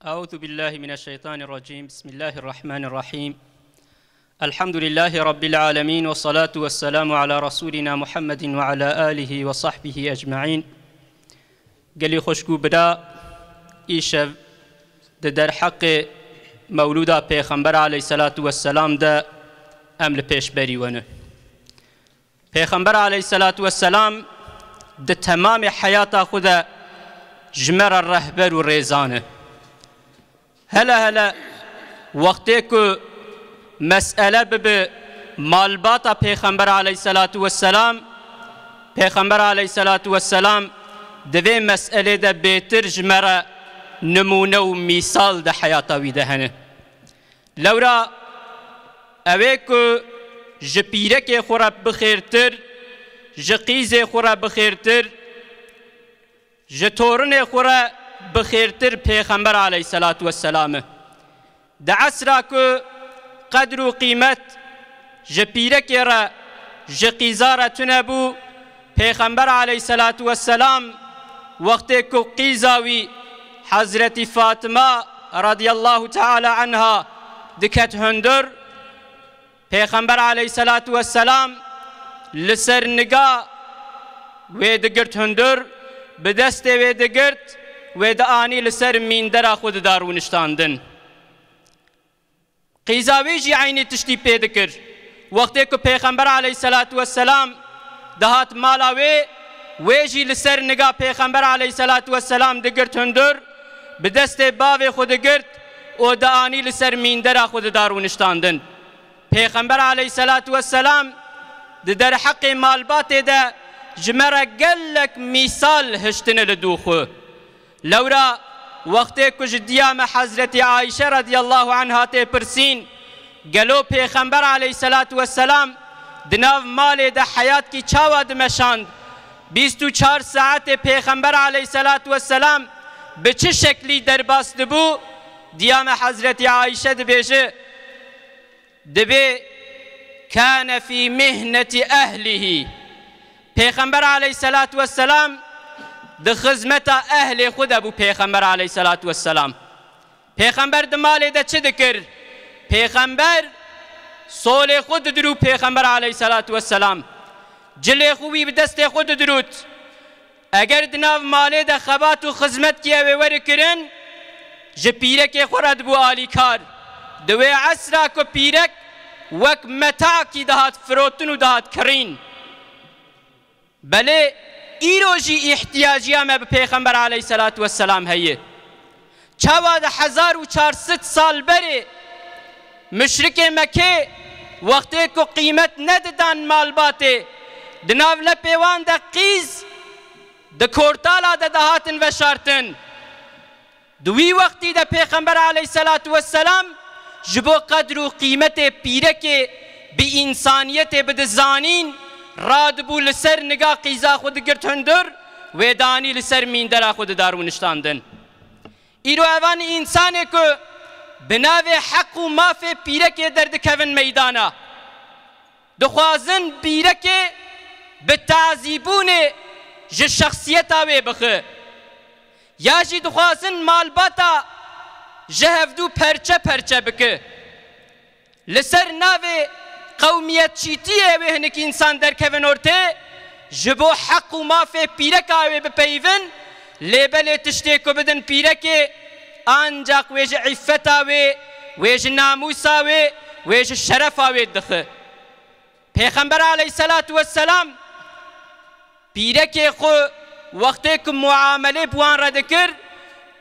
أعوذ بالله من الشيطان الرجيم. بسم الله الرحمن الرحيم. الحمد لله رب العالمين، والصلاة والسلام على رسولنا محمد وعلى آله وصحبه أجمعين. قال خوشكو بدا إيشف در حق مولودا پیغمبر عليه الصلاة والسلام دا أمل پیش بريونه. پیغمبر عليه الصلاة والسلام دا تمام حياة خدا جمر الرهبر والريزانه. هلا وقتی مسألة بمالباتا پیغمبر علیه الصلاة والسلام، پیغمبر علیه الصلاة والسلام دوی مسألة ده بهتر جمره نمونه و مثال ده حیاتا وی دهنه. لورا اوه که جپیرک خورا بخیرتر، جقیز خورا بخیرتر، جتورن خورا بخيرتر پیغمبر عليه الصلاة والسلام. دا عصرا که قدر و قیمت جپیرکی را جقیزارا تنبو پیغمبر عليه الصلاة والسلام وقتی که قیزاوی حضرت فاطمه رضی الله تعالى عنها دکت هندر، پیغمبر عليه الصلاة والسلام لسر نگا ویدگرت هندر بدست ویدگرت و دا آنی لسر میندرا خود دارونشتاندن. قیزاوی جی عینی تشتی پیدا کر وقتی که پیغمبر علیه الصلاة والسلام دهات مالاوی ویجی لسر نگاه پیغمبر علیه الصلاة والسلام دگرت هندر به دست باوی خود گرت و دا آنی لسر میندرا خود دارونشتاندن. پیغمبر علیه الصلاة والسلام در حق مالبات دا جمره گلک مثال هشتن لدوخو. لورا وقتی کج دیام حضرت عائشة رضی الله عنها تے پرسین گلو پیغمبر علیه الصلاة والسلام دناو مال دا حیات کی چاوا دمشاند 24 ساعت پیغمبر علیه الصلاة والسلام به چه شکلی درباست بو؟ دیام حضرت عائشة دبیجه دبی کان فی مهنة اهله. پیغمبر علیه الصلاة والسلام د خدمت اهل خود ابو پیغمبر علیه الصلاة والسلام. پیغمبر د مال د چه دکر؟ پیغمبر سول خود درو پیغمبر علیه الصلاة والسلام جل خوبی به دست خود درود. اگر دناو مال د خبات و خدمت کی اوی ور کرن ج پیرک خورد بو علی کار دوی عصرا کو پیرک وک متاع کی دهات فروتن و دهات کرین. بله ایروجی احتیاجی همه به پیغمبر علیه الصلاة والسلام هیه. چواد 1400 سال بره مشرک مکه وقتی که قیمت نددن مالباته دناو لپیوان دا قیز دا کورتالا دا دهاتن و شارتن. دوی وقتی دا پیغمبر علیه الصلاة والسلام جبو قدر و قیمت پیرک بی انسانیت بدزانین راد بو لسر نگاه قیزا خود گرت هندر و دانی لسر میندرا خود دارونشتاندن. ایرو اوان انسانه که بناو حق و ماف پیرک درد کون میدانا دخوازن پیرک به تعذیبون ج شخصیت آوه بخه یا جی دخوازن مالباتا جهفدو پرچه پرچه بکه لسر ناوه قومیت چیتیه و هنک انسان در کون ارته جبو حق و مافه پیرک آوه بپیون لیبل تشتی که بدن پیرک آنجاق ویج عفت آوه ویج ناموس آوه ویج شرف آوه دخه. پیغمبر علیه الصلاة والسلام پیرک خو وقتی که معامله بوان را دکر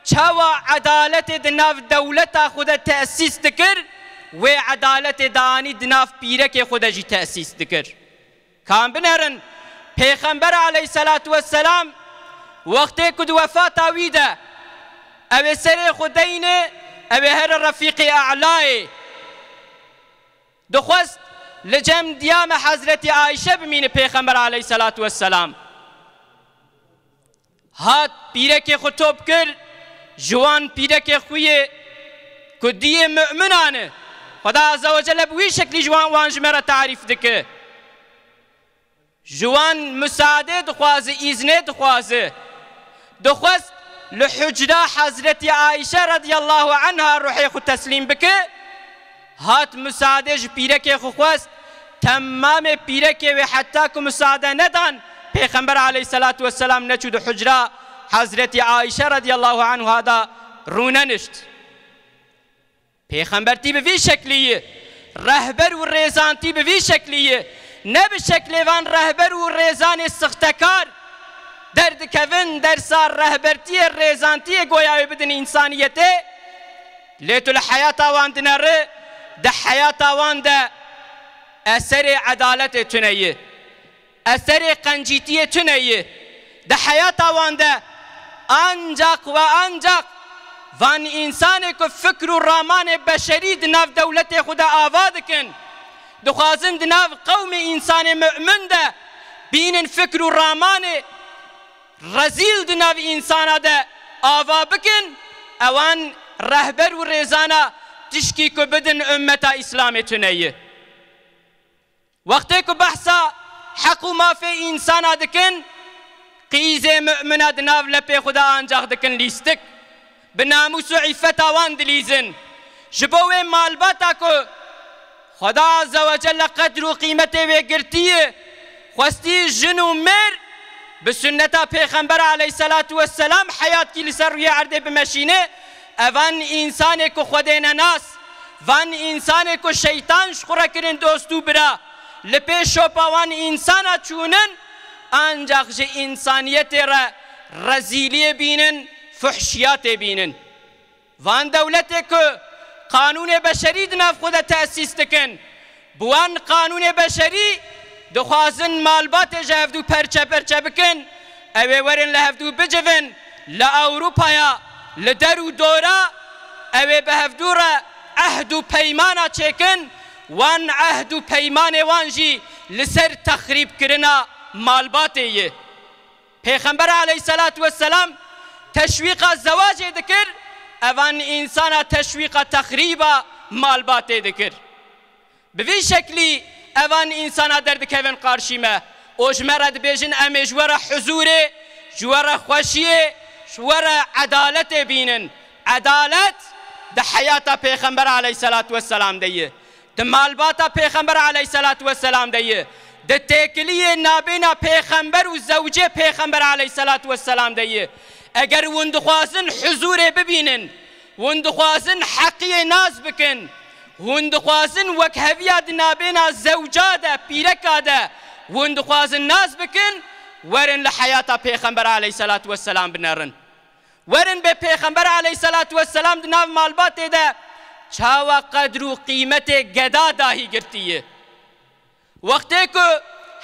چوا عدالت دناف دولتا خود تأسیس دکر و عدالت دانی دناف پیرک خود جی تأسیس دکر. کام بنهرن پیغمبر علیه الصلاة والسلام وقتی کد وفات آویده او سر خودینه او هر رفیق اعلای دخواست لجم دیام حضرت عائشه بمین پیغمبر علیه الصلاة والسلام هات پیرک خود توب کر جوان پیرک خویه کدیه مؤمنانه خدا عز وجل بوی شکلی جوان وان جمره تعریف دکه جوان مساعده دخوازه ایزنه دخوازه دخواست لحجرة حضرت عائشة رضي الله عنها روحي خو تسليم بك هات مساعدة بيرك خو خواست تمام بيرك وحتى كو مساعدة ندان پیغمبر عليه الصلاة والسلام نچود حجرة حضرت عائشة رضي الله عنها دا روننشت پیغمبرتی به وی شکلیه رهبر و ریزانتی به وی شکلیه نه به شکل وان رهبر و ریزان سختکار درد کون در سار رهبرتی ریزانتی گویا بدن انسانیته لیتو الحیات وان دنره ده حیات وان ده اثر عدالت تنیه اثر قنجیتی تنیه ده حیات وان ده انجاق و انجاق وان انسان کو فکر و رامان بشری دناف دولت خدا آواد کن دخوازن دناف قوم انسان مؤمن ده بینن فکر و رامان رزیل دناف انسان ده آوا بکن اوان رهبر و ریزانا تشکی کو بدن امتا اسلام تنیه وقتی کو بحثا حق و مافی انسان دکن قیز مؤمن دناف لپی خدا انجاق دکن لیستک بناموس و عفت آوان دلیزن جبوه مالباتا کو خدا عز و جل قدر و قیمت وگرتیه خواستی جن و مر بسنتا پیغمبر علیه الصلاة والسلام حیات کی لسر روی عرده بمشینه اوان انسان کو خودین ناس وان انسان کو شیطان شخورا کرن دوستو برا لپی شوپا وان انسانا چونن انجاق جه انسانیت را رزیلی بینن فحشیات بینن وان دولت کو قانون بشری دناف خود تأسیس دکن بوان قانون بشری دخوازن مالبات جهفدو پرچه پرچه بکن اوه ورن لهفدو بجون لأوروپایا لدرو دورا اوه بهفدو را عهد و پیمانا چکن وان عهد و پیمان وانجی لسر تخریب کرنا مالبات یه پیغمبر علیه الصلاة والسلام تشویق الزواج ذكر اوان انسان تشویق تخریب مالبات ذكر بوی شکلی اوان انسان درد کهون قارشیمه اوجمرد بیجن امی جوار حضور جوار خوشی جوار عدالت بینن عدالت ده حیات پیغمبر علیه الصلاة والسلام دیه ده مالبات پیغمبر علیه الصلاة والسلام دیه ده تکلی نابینا پیغمبر و زوجه پیغمبر علیه الصلاة والسلام دیه اگر وندخوازن حضور ببینن وندخوازن حقی ناز بکن وندخوازن وکهویاد نابینا زوجاده پیرکاده وندخوازن ناز بکن ورن لحیات پیغمبر علیه الصلاة والسلام بنرن ورن به پیغمبر علیه الصلاة والسلام دناف مالبات ده چاوا قدر و قیمت گدا داهی گرتیه وقتی که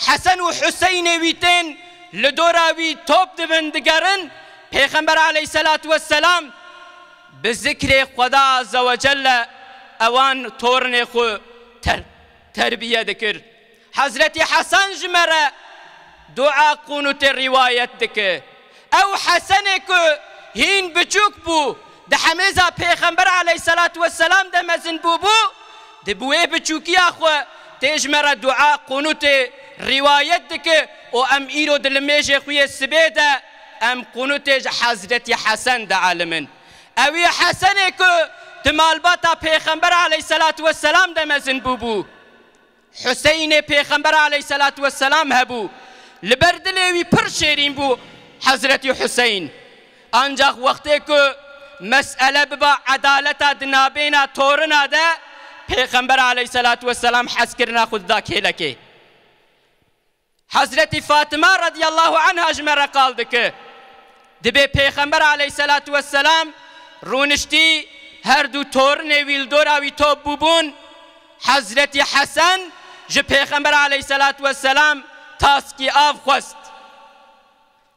حسن و حسین ویتن لدوراوی توب دبن دگرن پیغمبر علیه الصلاة والسلام بذکر خدا عز و جل اوان تورن خو تربیه دکر حضرت حسن جمره دعا قنوت روایت دکه او حسن که هین بچوک بو ده حمیزه پیغمبر علیه الصلاة والسلام ده مزن بو ده بوه بچوکی اخو تجمره دعا قنوت روایت دکه و ام ایرو دلمیج خوی سبیده ام قنوت حضرت حسن ده عالمن اوی حسن که دمالباتا پیغمبر علیه الصلاة والسلام ده مزن بو حسین پیغمبر علیه الصلاة والسلام هبو لبردلوی پر شیرین بو حضرت حسین انجاق وقتی که مسئله ببا عدالتا دنابینا تورنا ده پیغمبر علیه الصلاة والسلام حس کرنا خود دا کهلکه حضرت فاطمه رضی الله عنها جمره قال دکه دبی پیغمبر علیه الصلاة والسلام رونشتی هر دو تورنه ویل دوراوی توب بوبون حضرت حسن جه پیغمبر علیه الصلاة والسلام تاسکی آف خواست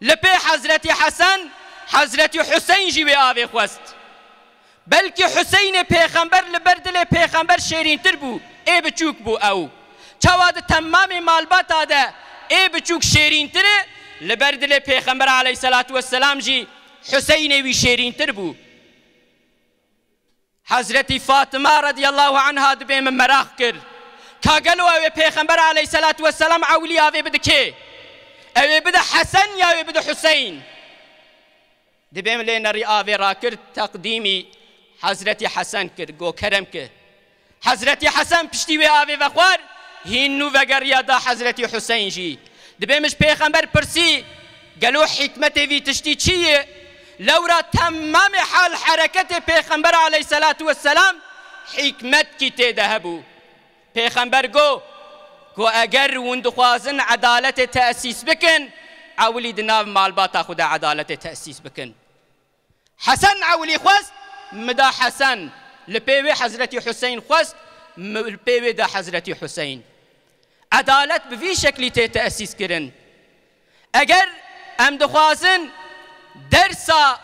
لپی حضرت حسن حضرت حسین جیوی آوی خواست بلکه حسین پیغمبر لبردل پیغمبر شیرین تر بو ای بچوک بو او چواد تمام مالبات آده ای بچوک شیرین تره لبردل پیغمبر علیه الصلاة والسلام جی حسین وی شیرین تر بو حضرت فاطمه رضی الله عنها دبیم مراخ کر کاگلو اوی پیغمبر علیه الصلاة والسلام اولی اوی بده که اوی بده حسن یا اوی بده حسین دبیم لینری آوی را کرد تقدیمی حضرت حسن کرد گو کرم کرد حضرت حسن پشتی و آوی و خوار هینو و گریادا حضرت حسین جی دبیمش پیغمبر پرسی قالوا حكمته في تشتي چیه لورا تمام حال حركته پیغمبر عليه الصلاة والسلام حكمت کی تدهبو پیغمبر گو اگر وندخوازن عدالت تأسيس بكن عولي دناف مالباتا خدا عدالت تأسيس بكن حسن عولي خواست مدا حسن لبيوي حضرت حسين خواست لبيوي دا حضرت حسين عدالت بفي شكل تأسيس كرن اگر ام دخوازن درسا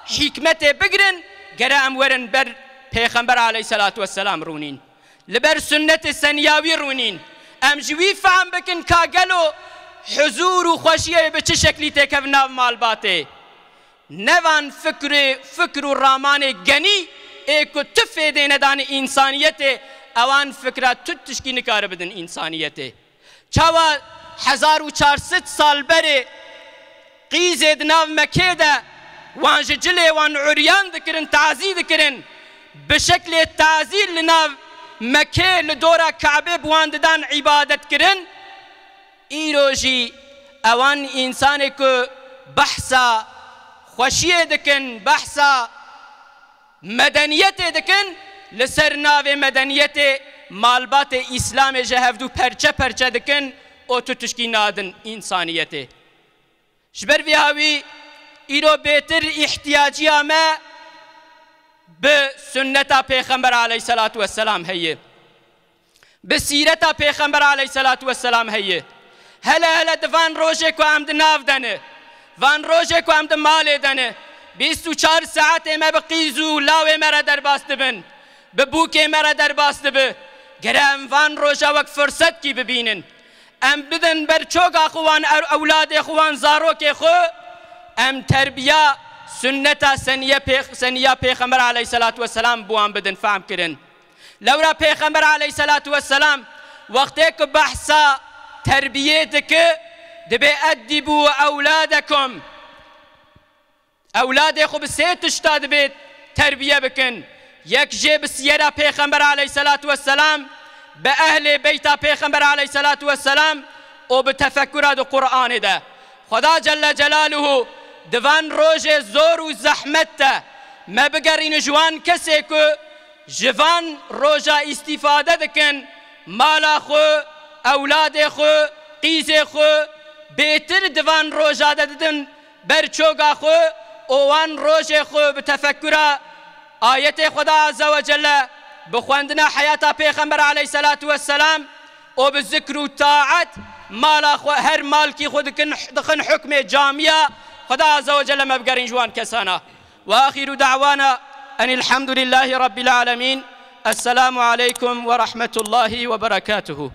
حكمت بگرن گره ام ورن بر پیغمبر عليه الصلاة والسلام رونين لبر سنة السنياوي رونين ام جوي فهم بكن كاقلو حضور و خوشيه بچه شكلي تكفنا مالباته نوان فكر و رامان گني ايكو تفيده ندان انسانيته اوان فكرة تتشكي نكار بدن انسانيته چاوا 1400 سال بره قيز دناف مكه ده وان جلي وان عريان ذكرن تعزي ذكرن بشكل تعزيل لناف مكه لدورا كعبه بوان دان عبادت كرن ايروجي اوان انسان کو بحثا خوشيه دكن بحثا مدنيته دكن لسر ناف مدنيته مالبات اسلام جهفدو پرچه پرچه دكن او تشكي نادن انسانيته شبر في هاوي ايرو بيتر احتياجي ما بسنة پیغمبر عليه الصلاة والسلام هي بسيرة پیغمبر عليه الصلاة والسلام هي هلا دفان روجه کو عمد ناف دنه وان روجه کو عمد مال دنه 24 ساعت ما بقيزو لاوه مرا در باست بن ببوكي مرا در باست به گرم وان روجه وقت فرصت کی ببینن ام بدن بر چوک اخوان اولاد اخوان زاروک خو ام تربیه سنت سنیه پیغمبر علیه الصلاة والسلام بوان بدن فهم کرن لورا پیغمبر علیه الصلاة والسلام وقتی که بحثا تربیتك دبي ادبوا اولادكم اولاد خو بسيت اشتاد بيت تربيه بكن يك جيب سيرة پیغمبر عليه الصلاة والسلام بأهل بيت پیغمبر عليه الصلاة والسلام وبتفكر دو قرآن ده خدا جل جلاله دوان روج زور و زحمت ما بقرين جوان كسي كو جوان روجا استفاده دكن مالا خو اولاد خو قيز خو بيتر دوان روجا ددن برچوغا خو اوان روج خو بتفكر آية خدا عز وجل بخواندنا حياة پیغمبر عليه الصلاة والسلام وبالذكر والطاعت مالا خو هر مالكي خود دخن حكم جامية خدا عز وجل ما بقرين جوان كسانا وآخر دعوانا أن الحمد لله رب العالمين السلام عليكم ورحمة الله وبركاته